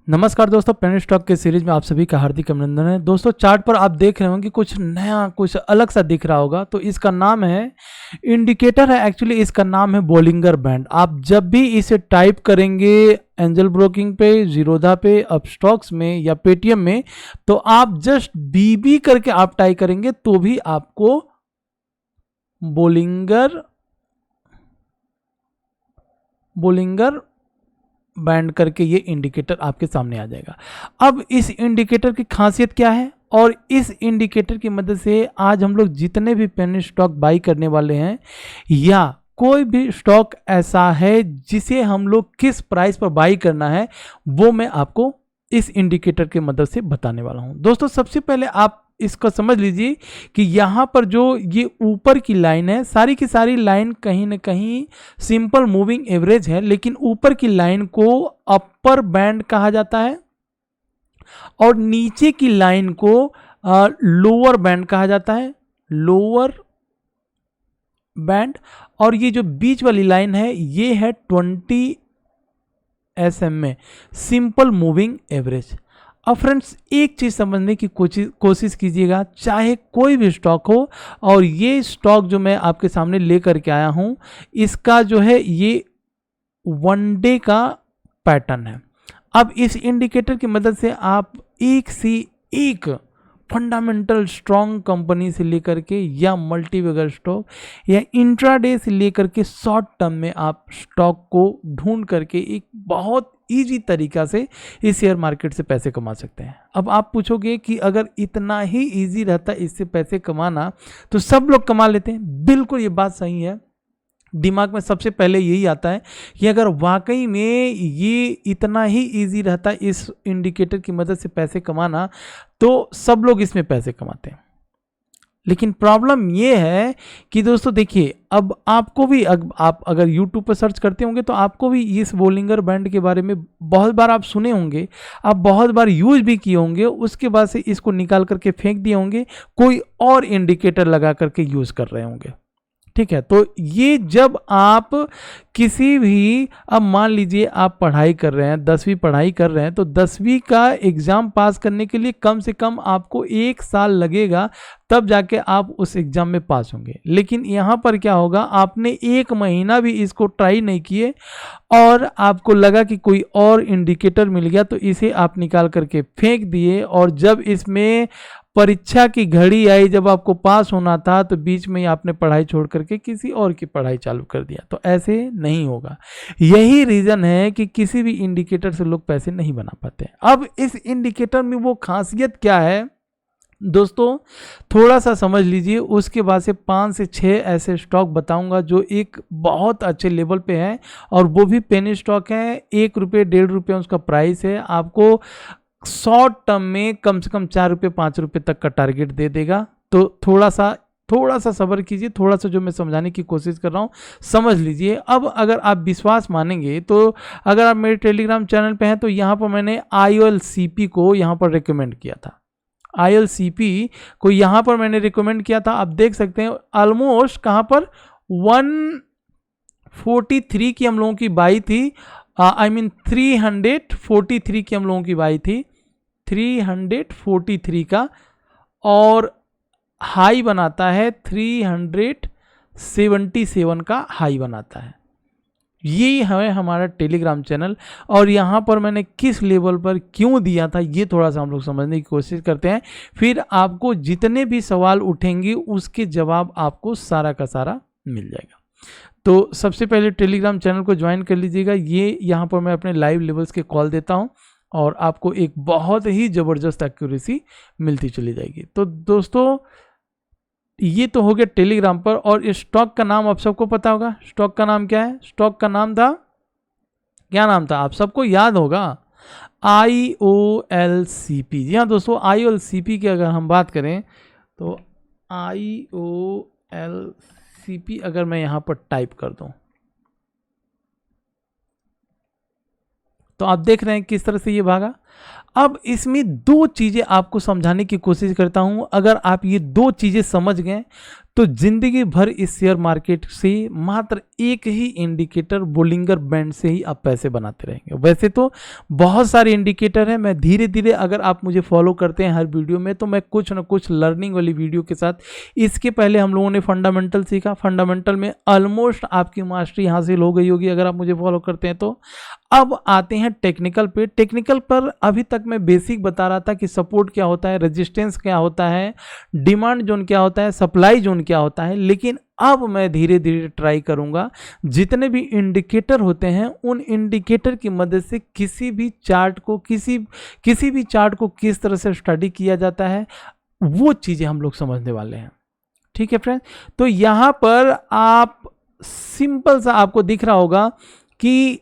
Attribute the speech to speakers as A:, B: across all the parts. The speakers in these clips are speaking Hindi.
A: नमस्कार दोस्तों, पेनी स्टॉक के सीरीज में आप सभी का हार्दिक अभिनंदन है। दोस्तों चार्ट पर आप देख रहे होंगे कुछ नया कुछ अलग सा दिख रहा होगा, तो इसका नाम है इंडिकेटर है। एक्चुअली इसका नाम है बोलिंगर बैंड। आप जब भी इसे टाइप करेंगे एंजल ब्रोकिंग पे, जीरोधा पे, अपस्टॉक्स में या पेटीएम में, तो आप जस्ट बीबी करके आप टाइप करेंगे तो भी आपको बोलिंगर बैंड करके ये इंडिकेटर आपके सामने आ जाएगा। अब इस इंडिकेटर की खासियत क्या है और इस इंडिकेटर की मदद से आज हम लोग जितने भी पेनी स्टॉक बाई करने वाले हैं या कोई भी स्टॉक ऐसा है जिसे हम लोग किस प्राइस पर बाई करना है, वो मैं आपको इस इंडिकेटर की मदद से बताने वाला हूं। दोस्तों सबसे पहले आप इसको समझ लीजिए कि यहाँ पर जो ये ऊपर की लाइन है, सारी की सारी लाइन कहीं ना कहीं सिंपल मूविंग एवरेज है, लेकिन ऊपर की लाइन को अपर बैंड कहा जाता है और नीचे की लाइन को लोअर बैंड कहा जाता है, लोअर बैंड। और ये जो बीच वाली लाइन है ये है 20 SM में सिंपल मूविंग एवरेज। अब फ्रेंड्स एक चीज समझने की कोशिश कीजिएगा, चाहे कोई भी स्टॉक हो, और ये स्टॉक जो मैं आपके सामने लेकर के आया हूं इसका जो है ये वन डे का पैटर्न है। अब इस इंडिकेटर की मदद से आप एक से एक फंडामेंटल स्ट्रॉन्ग कंपनी से लेकर के या मल्टीबैगर स्टॉक या इंट्राडे से लेकर के शॉर्ट टर्म में आप स्टॉक को ढूंढ करके एक बहुत इजी तरीका से इस शेयर मार्केट से पैसे कमा सकते हैं। अब आप पूछोगे कि अगर इतना ही इजी रहता इससे पैसे कमाना तो सब लोग कमा लेते हैं। बिल्कुल ये बात सही है, दिमाग में सबसे पहले यही आता है कि अगर वाकई में ये इतना ही इजी रहता इस इंडिकेटर की मदद से पैसे कमाना तो सब लोग इसमें पैसे कमाते हैं। लेकिन प्रॉब्लम ये है कि दोस्तों देखिए, अब आपको भी आप अगर YouTube पर सर्च करते होंगे तो आपको भी इस बोलिंगर बैंड के बारे में बहुत बार आप सुने होंगे, आप बहुत बार यूज भी किए होंगे, उसके बाद से इसको निकाल करके फेंक दिए होंगे, कोई और इंडिकेटर लगा करके यूज कर रहे होंगे। ठीक है, तो ये जब आप किसी भी, अब मान लीजिए आप पढ़ाई कर रहे हैं, 10वीं पढ़ाई कर रहे हैं, तो 10वीं का एग्जाम पास करने के लिए कम से कम आपको 1 साल लगेगा, तब जाके आप उस एग्जाम में पास होंगे। लेकिन यहाँ पर क्या होगा, आपने 1 महीना भी इसको ट्राई नहीं किए और आपको लगा कि कोई और इंडिकेटर मिल गया तो इसे आप निकाल करके फेंक दिए, और जब इसमें परीक्षा की घड़ी आई, जब आपको पास होना था, तो बीच में ही आपने पढ़ाई छोड़ करके किसी और की पढ़ाई चालू कर दिया। तो ऐसे नहीं होगा। यही रीजन है कि किसी भी इंडिकेटर से लोग पैसे नहीं बना पाते। अब इस इंडिकेटर में वो खासियत क्या है दोस्तों, थोड़ा सा समझ लीजिए, उसके बाद से 5 से 6 ऐसे स्टॉक बताऊंगा जो एक बहुत अच्छे लेवल पे है, और वो भी पेनी स्टॉक है। 1 रुपये 1.5 रुपये उसका प्राइस है। आपको शॉर्ट टर्म में कम से कम 4 रुपये 5 रुपये तक का टारगेट दे देगा। तो थोड़ा सा सब्र कीजिए, थोड़ा सा जो मैं समझाने की कोशिश कर रहा हूँ समझ लीजिए। अब अगर आप विश्वास मानेंगे तो अगर आप मेरे टेलीग्राम चैनल पे हैं तो यहाँ पर मैंने IOLCP को यहाँ पर रिकमेंड किया था। IOLCP को यहाँ पर मैंने रिकमेंड किया था। आप देख सकते हैं ऑलमोस्ट कहाँ पर 143 की हम लोगों की बाई थी, 343 की हम लोगों की बाई थी, 343 का, और हाई बनाता है 377 का हाई बनाता है। ये है हमारा टेलीग्राम चैनल, और यहाँ पर मैंने किस लेवल पर क्यों दिया था ये थोड़ा सा हम लोग समझने की कोशिश करते हैं। फिर आपको जितने भी सवाल उठेंगे उसके जवाब आपको सारा का सारा मिल जाएगा। तो सबसे पहले टेलीग्राम चैनल को ज्वाइन कर लीजिएगा। ये यहाँ पर मैं अपने लाइव लेवल्स के कॉल देता हूँ और आपको एक बहुत ही ज़बरदस्त एक्यूरेसी मिलती चली जाएगी। तो दोस्तों ये तो हो गया टेलीग्राम पर। और इस स्टॉक का नाम आप सबको पता होगा। स्टॉक का नाम क्या है? स्टॉक का नाम था, क्या नाम था आप सबको याद होगा, IOLCP। जी हाँ दोस्तों, IOLCP की अगर हम बात करें तो IOLCP अगर मैं यहाँ पर टाइप कर दूं तो आप देख रहे हैं किस तरह से ये भागा। अब इसमें दो चीजें आपको समझाने की कोशिश करता हूं। अगर आप ये दो चीजें समझ गए तो जिंदगी भर इस शेयर मार्केट से मात्र एक ही इंडिकेटर बोलिंगर बैंड से ही आप पैसे बनाते रहेंगे। वैसे तो बहुत सारे इंडिकेटर हैं, मैं धीरे धीरे, अगर आप मुझे फॉलो करते हैं हर वीडियो में, तो मैं कुछ ना कुछ लर्निंग वाली वीडियो के साथ, इसके पहले हम लोगों ने फंडामेंटल सीखा, फंडामेंटल में ऑलमोस्ट आपकी मास्टरी हासिल हो गई होगी अगर आप मुझे फॉलो करते हैं तो। अब आते हैं टेक्निकल पे। टेक्निकल पर अभी तक मैं बेसिक बता रहा था कि सपोर्ट क्या होता है, रेजिस्टेंस क्या होता है, डिमांड जोन क्या होता है, सप्लाई जोन क्या होता है। लेकिन अब मैं धीरे धीरे ट्राई करूंगा जितने भी इंडिकेटर होते हैं उन इंडिकेटर की मदद से किसी भी चार्ट को किस तरह से स्टडी किया जाता है, वो चीजें हम लोग समझने वाले हैं। ठीक है फ्रेंड, तो यहां पर आप सिंपल सा आपको दिख रहा होगा कि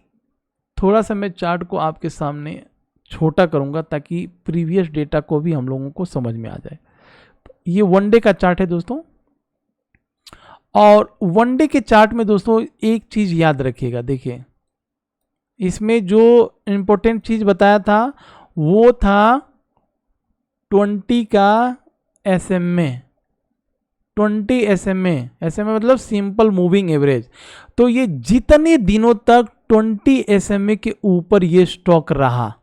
A: थोड़ा सा मैं चार्ट को आपके सामने छोटा करूंगा ताकि प्रीवियस डेटा को भी हम लोगों को समझ में आ जाए। ये वनडे का चार्ट है दोस्तों, और वनडे के चार्ट में दोस्तों एक चीज याद रखिएगा। देखिए, इसमें जो इंपॉर्टेंट चीज बताया था वो था 20 का SMA, 20 SMA मतलब सिंपल मूविंग एवरेज। तो ये जितने दिनों तक 20 SMA के ऊपर ये स्टॉक रहा,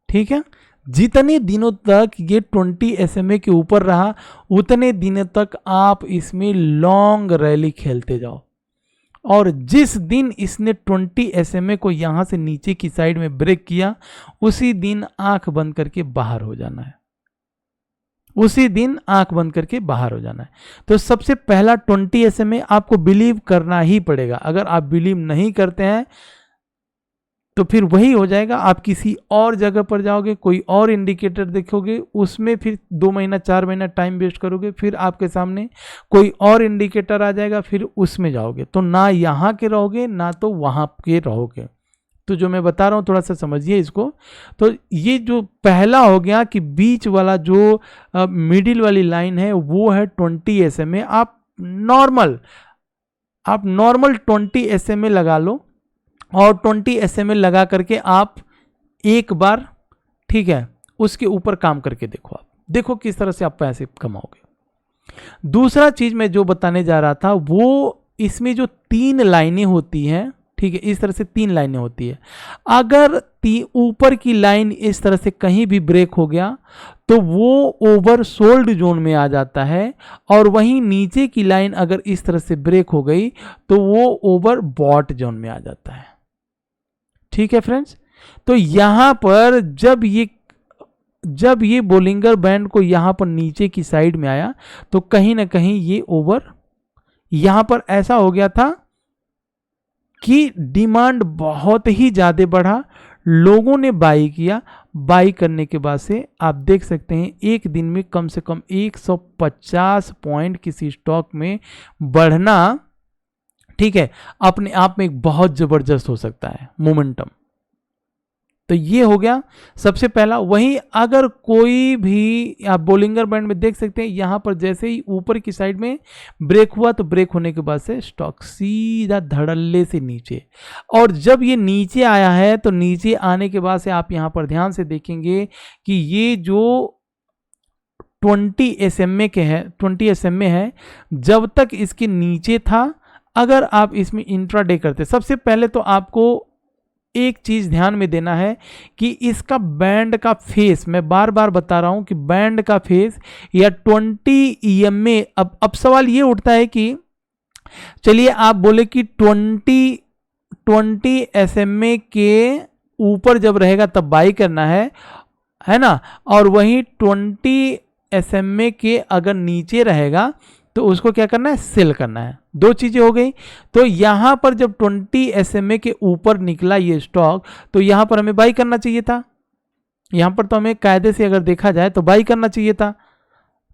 A: ठीक है, जितने दिनों तक ये 20 SMA के ऊपर रहा उतने दिनों तक आप इसमें लॉन्ग रैली खेलते जाओ। और जिस दिन इसने 20 SMA को यहां से नीचे की साइड में ब्रेक किया, उसी दिन आंख बंद करके बाहर हो जाना है, उसी दिन आंख बंद करके बाहर हो जाना है। तो सबसे पहला 20 SMA आपको बिलीव करना ही पड़ेगा। अगर आप बिलीव नहीं करते हैं तो फिर वही हो जाएगा, आप किसी और जगह पर जाओगे, कोई और इंडिकेटर देखोगे, उसमें फिर 2 महीना 4 महीना टाइम वेस्ट करोगे, फिर आपके सामने कोई और इंडिकेटर आ जाएगा, फिर उसमें जाओगे, तो ना यहाँ के रहोगे ना तो वहाँ के रहोगे। तो जो मैं बता रहा हूँ थोड़ा सा समझिए इसको। तो ये जो पहला हो गया कि बीच वाला जो मिडिल वाली लाइन है वो है 20 SMA। आप नॉर्मल 20 SMA लगा लो, और 20 SMA लगा करके आप एक बार, ठीक है, उसके ऊपर काम करके देखो। आप देखो किस तरह से आप पैसे कमाओगे। दूसरा चीज मैं जो बताने जा रहा था वो, इसमें जो 3 लाइनें होती हैं, ठीक है, इस तरह से 3 लाइनें होती है। अगर ऊपर की लाइन इस तरह से कहीं भी ब्रेक हो गया तो वो ओवर सोल्ड जोन में आ जाता है, और वहीं नीचे की लाइन अगर इस तरह से ब्रेक हो गई तो वो ओवर बॉट जोन में आ जाता है। ठीक है फ्रेंड्स, तो यहां पर जब ये बोलिंगर बैंड को यहां पर नीचे की साइड में आया तो कहीं ना कहीं ये ओवर, यहां पर ऐसा हो गया था कि डिमांड बहुत ही ज्यादा बढ़ा, लोगों ने बाई किया। बाई करने के बाद से आप देख सकते हैं एक दिन में कम से कम 150 पॉइंट किसी स्टॉक में बढ़ना, ठीक है, अपने आप में एक बहुत जबरदस्त हो सकता है मोमेंटम। तो ये हो गया सबसे पहला। वहीं अगर कोई भी, आप बोलिंगर बैंड में देख सकते हैं यहां पर जैसे ही ऊपर की साइड में ब्रेक हुआ तो ब्रेक होने के बाद से स्टॉक सीधा धड़ल्ले से नीचे, और जब ये नीचे आया है तो नीचे आने के बाद से आप यहां पर ध्यान से देखेंगे कि ये जो 20 SMA है, जब तक इसके नीचे था, अगर आप इसमें इंट्राडे करते, सबसे पहले तो आपको एक चीज ध्यान में देना है कि इसका बैंड का फेस, मैं बार बार बता रहा हूं कि बैंड का फेस या 20 EMA। अब सवाल ये उठता है कि चलिए आप बोले कि 20 SMA के ऊपर जब रहेगा तब बाई करना है ना, और वहीं 20 SMA के अगर नीचे रहेगा तो उसको क्या करना है, सेल करना है। दो चीजें हो गई। तो यहां पर जब 20 SMA के ऊपर निकला ये स्टॉक तो यहां पर हमें बाई करना चाहिए था। यहां पर तो हमें कायदे से अगर देखा जाए तो बाई करना चाहिए था।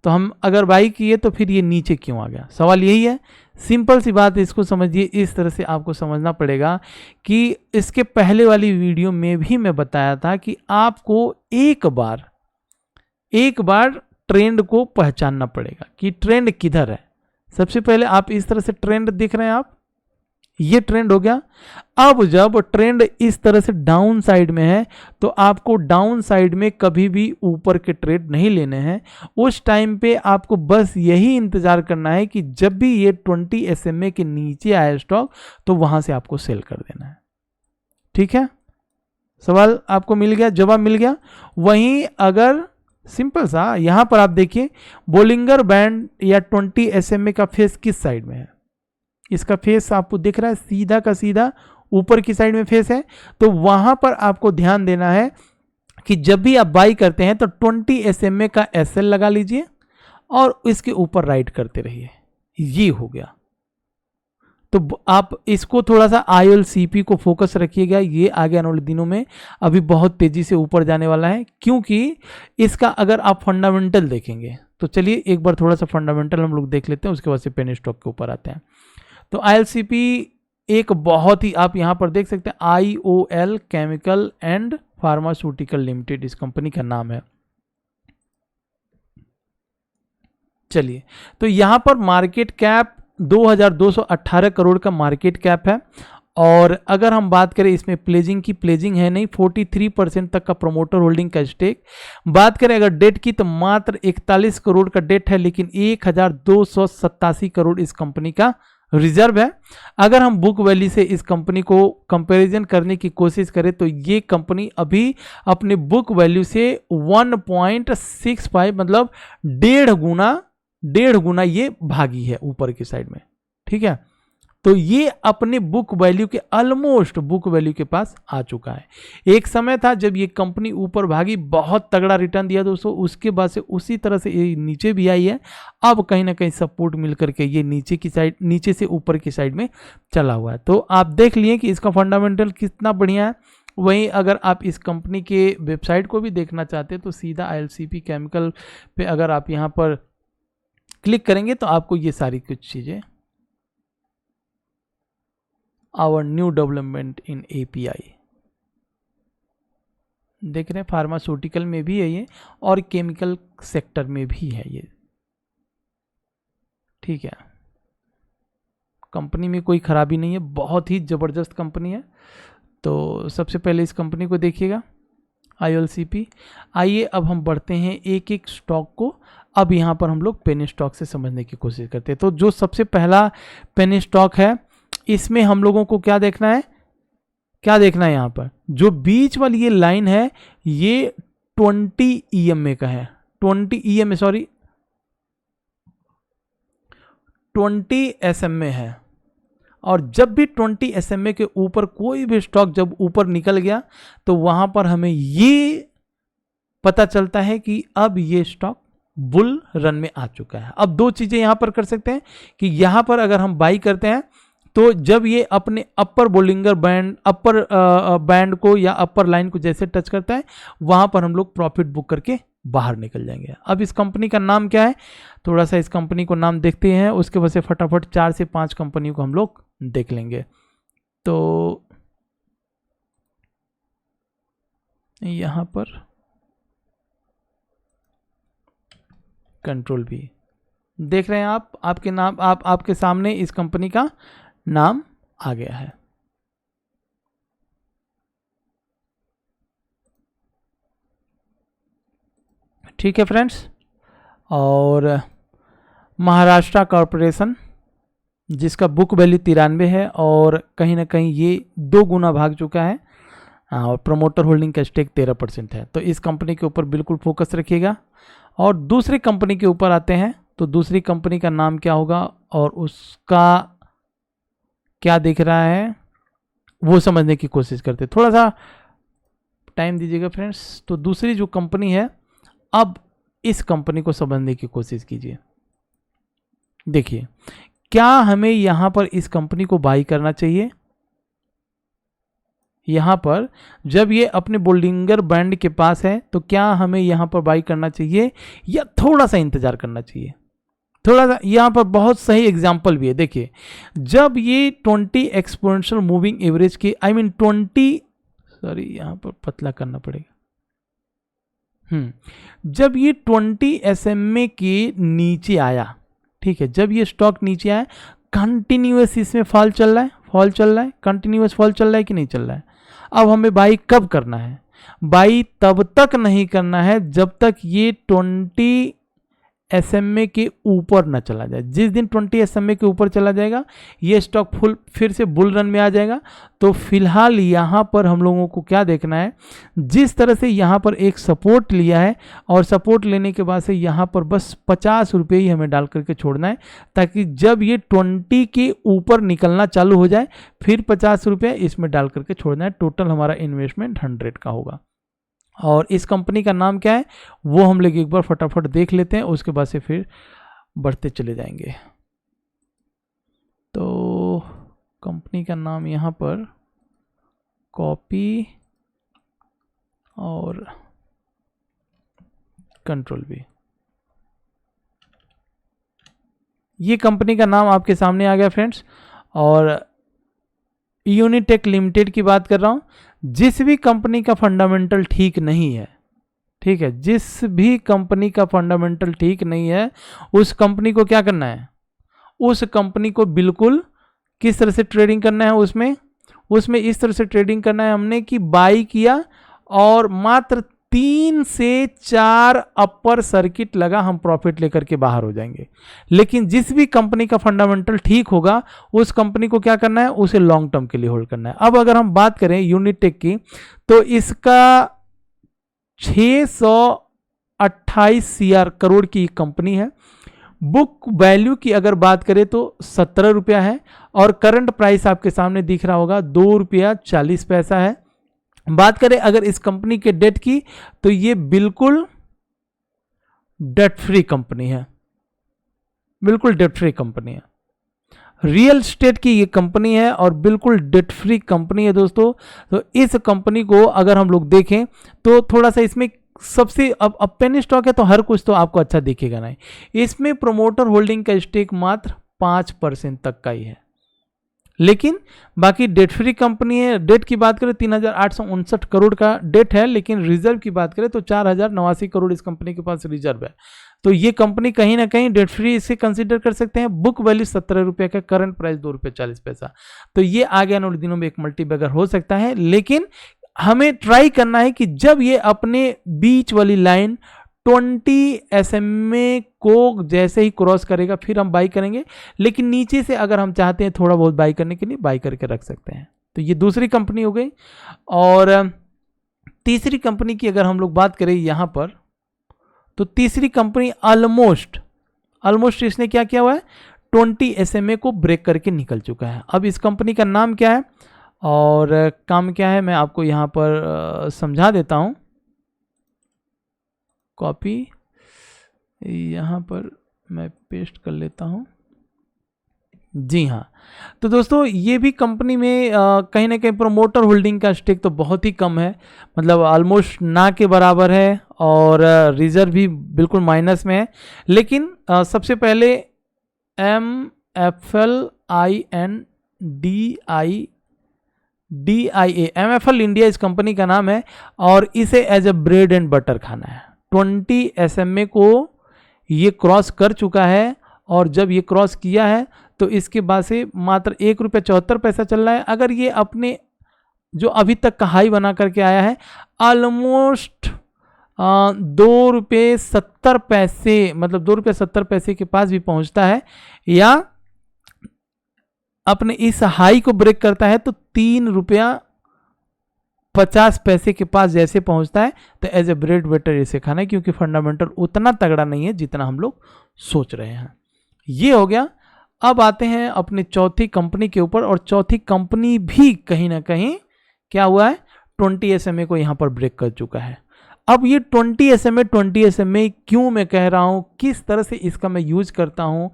A: तो हम अगर बाई किए तो फिर ये नीचे क्यों आ गया, सवाल यही है। सिंपल सी बात, इसको समझिए, इस तरह से आपको समझना पड़ेगा कि इसके पहले वाली वीडियो में भी मैं बताया था कि आपको एक बार ट्रेंड को पहचानना पड़ेगा कि ट्रेंड किधर है। सबसे पहले आप इस तरह से ट्रेंड देख रहे हैं, आप ये ट्रेंड हो गया। अब जब ट्रेंड इस तरह से डाउन साइड में है तो आपको डाउन साइड में कभी भी ऊपर के ट्रेड नहीं लेने हैं। उस टाइम पे आपको बस यही इंतजार करना है कि जब भी ये 20 SMA के नीचे आए स्टॉक तो वहां से आपको सेल कर देना है। ठीक है, सवाल आपको मिल गया, जवाब मिल गया। वहीं अगर सिंपल सा यहां पर आप देखिए बोलिंगर बैंड या 20 SMA का फेस किस साइड में है, इसका फेस आपको दिख रहा है सीधा का सीधा ऊपर की साइड में फेस है। तो वहां पर आपको ध्यान देना है कि जब भी आप बाई करते हैं तो 20 SMA का SL लगा लीजिए और इसके ऊपर राइट करते रहिए। ये हो गया। तो आप इसको थोड़ा सा ILCP को फोकस रखिएगा, ये आगे आने वाले दिनों में अभी बहुत तेजी से ऊपर जाने वाला है, क्योंकि इसका अगर आप फंडामेंटल देखेंगे तो चलिए एक बार थोड़ा सा फंडामेंटल हम लोग देख लेते हैं, उसके बाद से पेनी स्टॉक के ऊपर आते हैं। तो ILCP एक बहुत ही, आप यहां पर देख सकते हैं IOL chemical and pharmaceutical limited इस कंपनी का नाम है। चलिए, तो यहां पर मार्केट कैप 2218 करोड़ का मार्केट कैप है। और अगर हम बात करें इसमें प्लेजिंग की, प्लेजिंग है नहीं, 43% तक का प्रमोटर होल्डिंग का स्टेक। बात करें अगर डेट की तो मात्र 41 करोड़ का डेट है, लेकिन 1287 करोड़ इस कंपनी का रिजर्व है। अगर हम बुक वैल्यू से इस कंपनी को कंपैरिजन करने की कोशिश करें तो ये कंपनी अभी अपने बुक वैल्यू से 1.65 मतलब 1.5 गुना ये भागी है ऊपर की साइड में। ठीक है, तो ये अपने बुक वैल्यू के ऑलमोस्ट बुक वैल्यू के पास आ चुका है। एक समय था जब ये कंपनी ऊपर भागी, बहुत तगड़ा रिटर्न दिया दोस्तों, उसके बाद से उसी तरह से ये नीचे भी आई है। अब कहीं ना कहीं सपोर्ट मिल करके ये नीचे की साइड, नीचे से ऊपर की साइड में चला हुआ है। तो आप देख लिए कि इसका फंडामेंटल कितना बढ़िया है। वहीं अगर आप इस कंपनी के वेबसाइट को भी देखना चाहते हैं तो सीधा ILCP केमिकल पे अगर आप यहाँ पर क्लिक करेंगे तो आपको ये सारी कुछ चीज़ें, our new development in API देख रहे हैं, फार्मास्यूटिकल में भी है ये और केमिकल सेक्टर में भी है ये। ठीक है, कंपनी में कोई खराबी नहीं है, बहुत ही ज़बरदस्त कंपनी है। तो सबसे पहले इस कंपनी को देखिएगा ILCP। आइए अब हम बढ़ते हैं एक एक स्टॉक को। अब यहाँ पर हम लोग पेनी स्टॉक से समझने की कोशिश करते हैं। तो जो सबसे पहला पेनी स्टॉक है, इसमें हम लोगों को क्या देखना है, क्या देखना है, यहाँ पर जो बीच वाली ये लाइन है ये 20 EMA का है, 20 SMA है। और जब भी 20 SMA के ऊपर कोई भी स्टॉक जब ऊपर निकल गया तो वहां पर हमें ये पता चलता है कि अब ये स्टॉक बुल रन में आ चुका है। अब दो चीजें यहां पर कर सकते हैं कि यहां पर अगर हम बाई करते हैं तो जब ये अपने अपर बोलिंगर बैंड, अपर बैंड को या अपर लाइन को जैसे टच करता है वहां पर हम लोग प्रॉफिट बुक करके बाहर निकल जाएंगे। अब इस कंपनी का नाम क्या है, थोड़ा सा इस कंपनी को नाम देखते हैं, उसके वजह से फटाफट 4 से 5 कंपनियों को हम लोग देख लेंगे। तो यहां पर कंट्रोल भी देख रहे हैं आप, आपके नाम, आपके सामने इस कंपनी का नाम आ गया है। ठीक है फ्रेंड्स, और महाराष्ट्र कॉरपोरेशन जिसका बुक वैल्यू 93 है और कहीं ना कहीं ये 2 गुना भाग चुका है और प्रमोटर होल्डिंग का स्टेक 13% है। तो इस कंपनी के ऊपर बिल्कुल फोकस रखिएगा। और दूसरी कंपनी के ऊपर आते हैं, तो दूसरी कंपनी का नाम क्या होगा और उसका क्या दिख रहा है वो समझने की कोशिश करते हैं। थोड़ा सा टाइम दीजिएगा फ्रेंड्स। तो दूसरी जो कंपनी है, अब इस कंपनी को समझने की कोशिश कीजिए। देखिए, क्या हमें यहां पर इस कंपनी को बाई करना चाहिए? यहां पर जब ये अपने बोल्डिंगर बैंड के पास है तो क्या हमें यहां पर बाई करना चाहिए या थोड़ा सा इंतजार करना चाहिए? थोड़ा सा यहां पर बहुत सही एग्जांपल भी है। देखिए, जब ये 20 एक्सपोनेंशियल मूविंग एवरेज की, आई मीन 20, सॉरी यहां पर पतला करना पड़ेगा। जब ये 20 SMA के नीचे आया, ठीक है, जब ये स्टॉक नीचे आया कंटिन्यूअस इसमें फॉल चल रहा है, कंटिन्यूअस फॉल चल रहा है कि नहीं चल रहा है। अब हमें बाई कब करना है? बाई तब तक नहीं करना है जब तक ये 20 SMA के ऊपर न चला जाए। जिस दिन 20 SMA के ऊपर चला जाएगा ये स्टॉक फुल फिर से बुल रन में आ जाएगा। तो फिलहाल यहाँ पर हम लोगों को क्या देखना है, जिस तरह से यहाँ पर एक सपोर्ट लिया है और सपोर्ट लेने के बाद से यहाँ पर बस 50 रुपये ही हमें डाल करके छोड़ना है, ताकि जब ये 20 के ऊपर निकलना चालू हो जाए फिर 50 रुपये इसमें डाल करके छोड़ना है। टोटल हमारा इन्वेस्टमेंट 100 का होगा। और इस कंपनी का नाम क्या है वो हम लोग एक बार फटाफट देख लेते हैं, उसके बाद से फिर बढ़ते चले जाएंगे। तो कंपनी का नाम यहाँ पर कॉपी और कंट्रोल भी, ये कंपनी का नाम आपके सामने आ गया फ्रेंड्स। और यूनिटेक लिमिटेड की बात कर रहा हूँ। जिस भी कंपनी का फंडामेंटल ठीक नहीं है, ठीक है, जिस भी कंपनी का फंडामेंटल ठीक नहीं है उस कंपनी को क्या करना है, उस कंपनी को बिल्कुल किस तरह से ट्रेडिंग करना है, उसमें इस तरह से ट्रेडिंग करना है हमने कि बाई किया और मात्र 3 से 4 अपर सर्किट लगा हम प्रॉफिट लेकर के बाहर हो जाएंगे। लेकिन जिस भी कंपनी का फंडामेंटल ठीक होगा उस कंपनी को क्या करना है, उसे लॉन्ग टर्म के लिए होल्ड करना है। अब अगर हम बात करें यूनिटेक की तो इसका 628 करोड़ की कंपनी है। बुक वैल्यू की अगर बात करें तो 17 रुपया है और करंट प्राइस आपके सामने दिख रहा होगा 2 रुपया 40 पैसा है। बात करें अगर इस कंपनी के डेट की तो ये बिल्कुल डेट फ्री कंपनी है, बिल्कुल डेट फ्री कंपनी है। रियल स्टेट की ये कंपनी है और बिल्कुल डेट फ्री कंपनी है दोस्तों। तो इस कंपनी को अगर हम लोग देखें तो थोड़ा सा इसमें सबसे अब पेनी स्टॉक है तो हर कुछ तो आपको अच्छा दिखेगा नहीं। इसमें प्रोमोटर होल्डिंग का स्टेक मात्र 5% तक का ही है, लेकिन बाकी डेट फ्री कंपनी है। डेट की बात करें 3859 करोड़ का डेट है, लेकिन रिजर्व की बात करें तो 4089 करोड़ इस कंपनी के पास रिजर्व है। तो ये कंपनी कहीं ना कहीं डेट फ्री इसे कंसीडर कर सकते हैं। बुक वैल्यू 17 रुपये का, करंट प्राइस 2 रुपये 40 पैसा। तो ये आगे आने वाले दिनों में एक मल्टीबैगर हो सकता है, लेकिन हमें ट्राई करना है कि जब ये अपने बीच वाली लाइन 20 SMA को जैसे ही क्रॉस करेगा फिर हम बाई करेंगे। लेकिन नीचे से अगर हम चाहते हैं थोड़ा बहुत बाई करने के लिए बाई करके रख सकते हैं। तो ये दूसरी कंपनी हो गई। और तीसरी कंपनी की अगर हम लोग बात करें यहाँ पर तो तीसरी कंपनी ऑलमोस्ट इसने क्या किया हुआ है, 20 SMA को ब्रेक करके निकल चुका है। अब इस कंपनी का नाम क्या है और काम क्या है मैं आपको यहाँ पर समझा देता हूँ। कॉपी यहाँ पर मैं पेस्ट कर लेता हूँ। जी हाँ, तो दोस्तों ये भी कंपनी में कहीं ना कहीं प्रोमोटर होल्डिंग का स्टेक तो बहुत ही कम है, मतलब ऑलमोस्ट ना के बराबर है और रिजर्व भी बिल्कुल माइनस में है। लेकिन सबसे पहले MFL इंडिया इस कंपनी का नाम है और इसे as a bread and butter खाना है। 20 SMA को ये क्रॉस कर चुका है और जब ये क्रॉस किया है तो इसके बाद से मात्र 1 रुपये 74 पैसा चल रहा है। अगर ये अपने जो अभी तक का हाई बना करके आया है ऑलमोस्ट 2 रुपये 70 पैसे, मतलब 2 रुपये 70 पैसे के पास भी पहुंचता है या अपने इस हाई को ब्रेक करता है तो 3 रुपया 50 पैसे के पास जैसे पहुंचता है तो एज ए ब्रेड बटर इसे खाना है, क्योंकि फंडामेंटल उतना तगड़ा नहीं है जितना हम लोग सोच रहे हैं। ये हो गया। अब आते हैं अपनी चौथी कंपनी के ऊपर और चौथी कंपनी भी कहीं ना कहीं क्या हुआ है, 20 SMA को यहां पर ब्रेक कर चुका है। अब ये 20 SMA क्यों मैं कह रहा हूं, किस तरह से इसका मैं यूज करता हूं,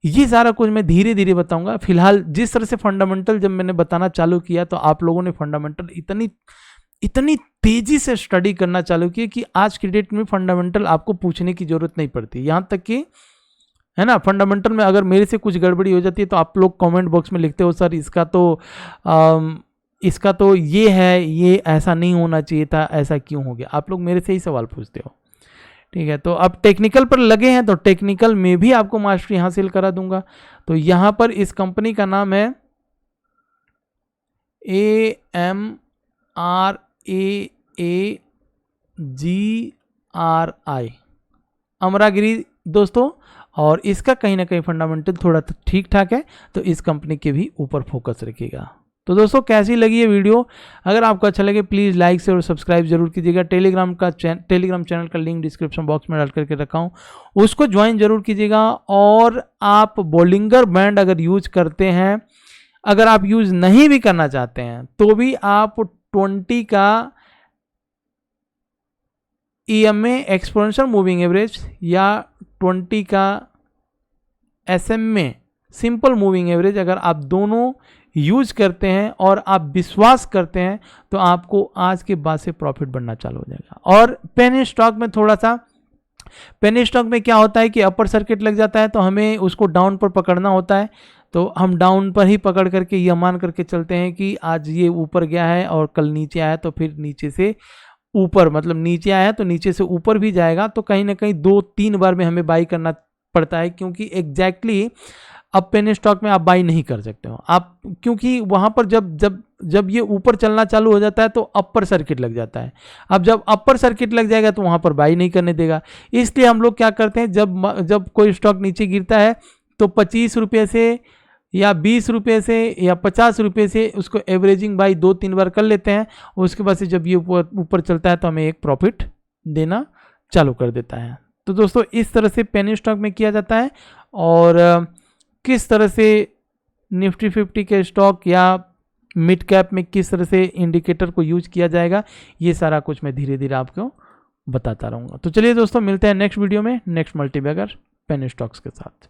A: ये सारा कुछ मैं धीरे धीरे बताऊंगा। फिलहाल जिस तरह से फंडामेंटल जब मैंने बताना चालू किया तो आप लोगों ने फंडामेंटल इतनी तेजी से स्टडी करना चालू किया कि आज की डेट में फंडामेंटल आपको पूछने की जरूरत नहीं पड़ती। यहाँ तक कि है ना, फंडामेंटल में अगर मेरे से कुछ गड़बड़ी हो जाती है तो आप लोग कमेंट बॉक्स में लिखते हो सर इसका तो ये है, ये ऐसा नहीं होना चाहिए था, ऐसा क्यों हो गया, आप लोग मेरे से ही सवाल पूछते हो। ठीक है, तो अब टेक्निकल पर लगे हैं तो टेक्निकल में भी आपको मास्टरी हासिल करा दूंगा। तो यहाँ पर इस कंपनी का नाम है AMRAAGRI, अमरागिरी दोस्तों। और इसका कहीं ना कहीं फंडामेंटल थोड़ा ठीक ठाक है, तो इस कंपनी के भी ऊपर फोकस रखिएगा। तो दोस्तों कैसी लगी ये वीडियो? अगर आपको अच्छा लगे प्लीज़ लाइक से और सब्सक्राइब जरूर कीजिएगा। टेलीग्राम चैनल का लिंक डिस्क्रिप्शन बॉक्स में डाल करके रखा हूँ, उसको ज्वाइन जरूर कीजिएगा। और आप बोलिंगर बैंड अगर यूज करते हैं, अगर आप यूज नहीं भी करना चाहते हैं तो भी आप 20 का EMA एक्सपोनेंशियल मूविंग एवरेज या 20 का SMA सिंपल मूविंग एवरेज, अगर आप दोनों यूज करते हैं और आप विश्वास करते हैं तो आपको आज के बाद से प्रॉफिट बढ़ना चालू हो जाएगा। और पेनी स्टॉक में थोड़ा सा, पेनी स्टॉक में क्या होता है कि अपर सर्किट लग जाता है तो हमें उसको डाउन पर पकड़ना होता है। तो हम डाउन पर ही पकड़ करके ये मान करके चलते हैं कि आज ये ऊपर गया है और कल नीचे आया तो फिर नीचे से ऊपर, मतलब नीचे आया तो नीचे से ऊपर भी जाएगा। तो कहीं ना कहीं 2-3 बार में हमें बाई करना पड़ता है, क्योंकि एग्जैक्टली अब पेनी स्टॉक में आप बाई नहीं कर सकते हो आप, क्योंकि वहां पर जब ये ऊपर चलना चालू हो जाता है तो अपर सर्किट लग जाता है। अब जब अपर सर्किट लग जाएगा तो वहां पर बाई नहीं करने देगा। इसलिए हम लोग क्या करते हैं, जब कोई स्टॉक नीचे गिरता है तो 25 रुपये से या 20 रुपये से या 50 रुपये से उसको एवरेजिंग बाई 2-3 बार कर लेते हैं। उसके बाद से जब ये ऊपर चलता है तो हमें एक प्रॉफिट देना चालू कर देता है। तो दोस्तों इस तरह से पेनी स्टॉक में किया जाता है। और किस तरह से निफ्टी 50 के स्टॉक या मिड कैप में किस तरह से इंडिकेटर को यूज किया जाएगा, ये सारा कुछ मैं धीरे धीरे आपको बताता रहूँगा। तो चलिए दोस्तों मिलते हैं नेक्स्ट वीडियो में, नेक्स्ट मल्टीबैगर पेनी स्टॉक्स के साथ।